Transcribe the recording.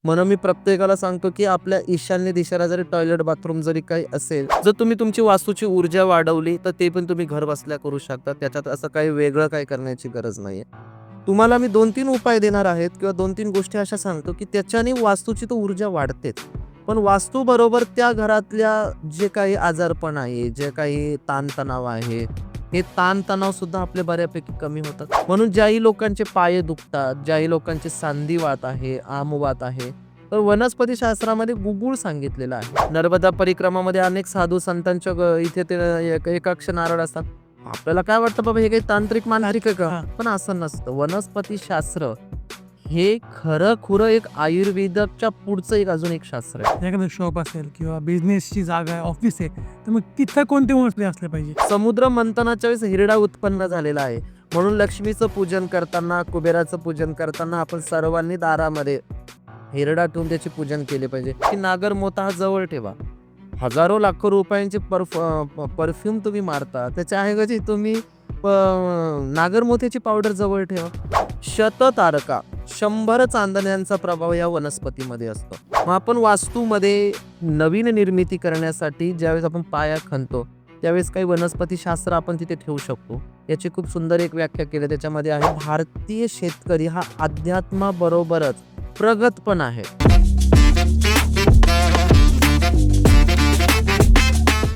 म्हणून मी प्रत्येकाला सांगतो, की आपल्या ईशान्य दिशेला जरी टॉयलेट, बाथरूम जरी काही असेल, जर तुम्ही तुमची वास्तूची ऊर्जा वाढवली, तर ते पण तुम्ही घर बसल्या करू शकता. त्याच्यात असं काही वेगळं काही करण्याची गरज नाहीये. तुम्हाला मी 2-3 उपाय देणार आहेत किंवा 2-3 गोष्टी अशा सांगतो, की त्याच्याने वास्तूची तर ऊर्जा वाढतेच. पण वास्तूबरोबर त्या घरातल्या जे काही आजारपण आहे, जे काही ताणतणाव आहे, हे ताणतणाव सुद्धा आपले बऱ्यापैकी कमी होतात. म्हणून ज्याही लोकांचे पाय दुखतात, ज्याही लोकांचे सांधिवात आहे, आमवात आहे, तर वनस्पती शास्त्रामध्ये गुगुळ सांगितलेलं आहे. नर्मदा परिक्रमामध्ये अनेक साधू संतांच्या इथे ते एकाक्ष नारळ असतात. आपल्याला काय वाटतं बाबा हे काही तांत्रिक मांत्रिक आहे का? पण असं नसतं. वनस्पती शास्त्र हे खरं-खुरं एक आयुर्वेदाच्या पुढचं अजून एक शास्त्र आहे. एखादं शॉप असेल किंवा बिझनेसची जागा आहे, ऑफिस आहे, तर मग तिथं कोणते वनस्पती असले पाहिजे? समुद्र मंथनाच्या वेळेस हिरडा उत्पन्न झालेला आहे. म्हणून लक्ष्मीचं पूजन करताना, कुबेराचं पूजन करताना आपण सर्वांनी दारामध्ये हिरडा ठेवून त्याचे पूजन केले पाहिजे. की नागरमोथा हा जवळ ठेवा. हजारो लाखो रुपयांचे परफ्यूम तुम्ही मारता, त्याच्याऐवजी तुम्ही नागरमोथ्याची पावडर जवळ ठेवा. शततारका 100 चांदण्यांचा प्रभाव या वनस्पतीमध्ये असतो. मग आपण वास्तूमध्ये नवीन निर्मिती करण्यासाठी ज्यावेळेस आपण पाया खणतो, त्यावेळेस काही वनस्पती शास्त्र आपण तिथे ठेवू शकतो. याची खूप सुंदर एक व्याख्या केली त्याच्यामध्ये आहे, भारतीय शेतकरी हा अध्यात्माबरोबरच प्रगत पण आहे.